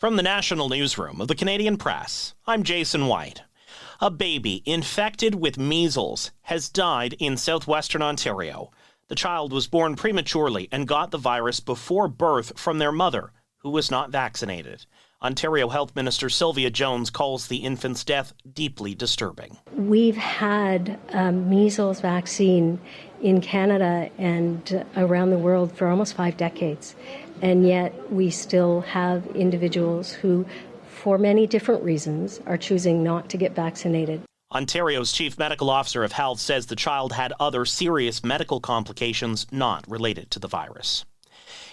From the National Newsroom of the Canadian Press, I'm Jason White. A baby infected with measles has died in southwestern Ontario. The child was born prematurely and got the virus before birth from their mother, who was not vaccinated. Ontario Health Minister Sylvia Jones calls the infant's death deeply disturbing. We've had measles vaccine in Canada and around the world for almost 5 decades. And yet we still have individuals who, for many different reasons, are choosing not to get vaccinated. Ontario's Chief Medical Officer of Health says the child had other serious medical complications not related to the virus.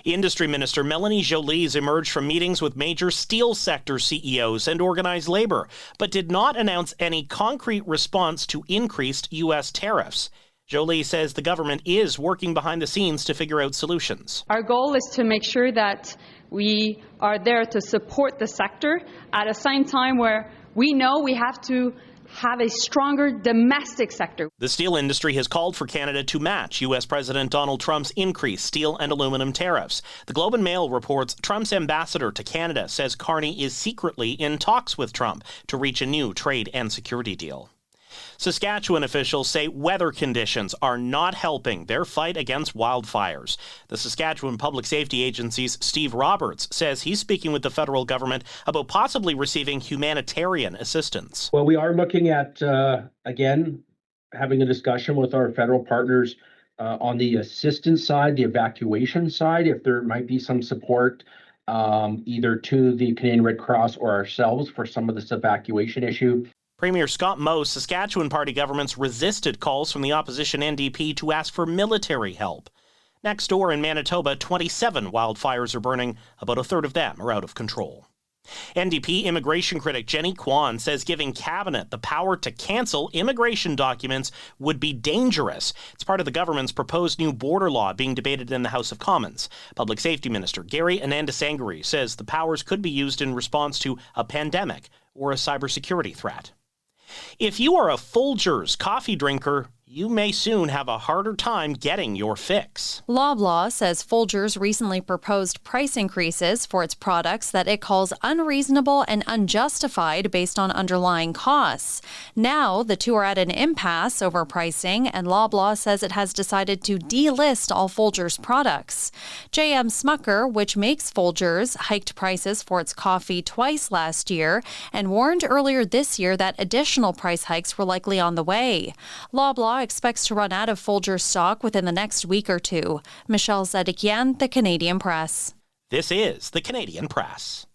Industry Minister Melanie Joly's emerged from meetings with major steel sector CEOs and organized labor, but did not announce any concrete response to increased U.S. tariffs. Joly says the government is working behind the scenes to figure out solutions. Our goal is to make sure that we are there to support the sector at a same time where we know we have to have a stronger domestic sector. The steel industry has called for Canada to match U.S. President Donald Trump's increased steel and aluminum tariffs. The Globe and Mail reports Trump's ambassador to Canada says Carney is secretly in talks with Trump to reach a new trade and security deal. Saskatchewan officials say weather conditions are not helping their fight against wildfires. The Saskatchewan Public Safety Agency's Steve Roberts says he's speaking with the federal government about possibly receiving humanitarian assistance. Well, we are looking at, again, having a discussion with our federal partners on the assistance side, the evacuation side, if there might be some support either to the Canadian Red Cross or ourselves for some of this evacuation issue. Premier Scott Moe's Saskatchewan party governments resisted calls from the opposition NDP to ask for military help. Next door in Manitoba, 27 wildfires are burning. About a third of them are out of control. NDP immigration critic Jenny Kwan says giving Cabinet the power to cancel immigration documents would be dangerous. It's part of the government's proposed new border law being debated in the House of Commons. Public Safety Minister Gary Anandasangari says the powers could be used in response to a pandemic or a cybersecurity threat. If you are a Folgers coffee drinker, you may soon have a harder time getting your fix. Loblaw says Folgers recently proposed price increases for its products that it calls unreasonable and unjustified based on underlying costs. Now, the two are at an impasse over pricing, and Loblaw says it has decided to delist all Folgers products. J.M. Smucker, which makes Folgers, hiked prices for its coffee twice last year and warned earlier this year that additional price hikes were likely on the way. Loblaw expects to run out of Folgers stock within the next week or two. Michelle Zedekian, The Canadian Press. This is The Canadian Press.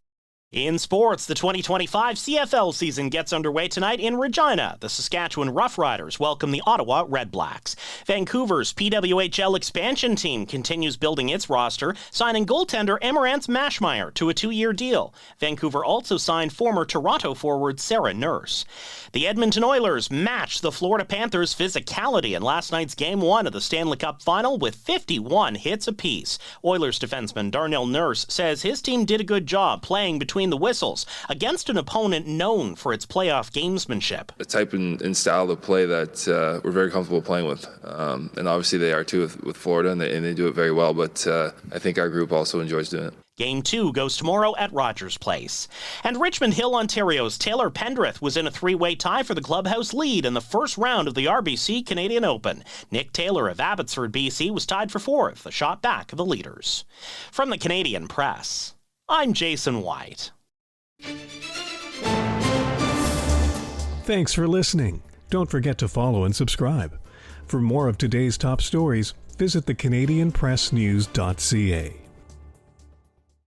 In sports, the 2025 CFL season gets underway tonight in Regina. The Saskatchewan Roughriders welcome the Ottawa Redblacks. Vancouver's PWHL expansion team continues building its roster, signing goaltender Emerance Mashmeyer to a 2-year deal. Vancouver also signed former Toronto forward Sarah Nurse. The Edmonton Oilers matched the Florida Panthers' physicality in last night's Game 1 of the Stanley Cup Final with 51 hits apiece. Oilers defenseman Darnell Nurse says his team did a good job playing between the whistles against an opponent known for its playoff gamesmanship. A type and style of play that we're very comfortable playing with. And obviously they are too with Florida, and they do it very well, but I think our group also enjoys doing it. Game 2 goes tomorrow at Rogers Place. And Richmond Hill, Ontario's Taylor Pendrith was in a 3-way tie for the clubhouse lead in the first round of the RBC Canadian Open. Nick Taylor of Abbotsford, BC was tied for 4th, a shot back of the leaders. From the Canadian Press, I'm Jason White. Thanks for listening. Don't forget to follow and subscribe. For more of today's top stories, visit thecanadianpressnews.ca.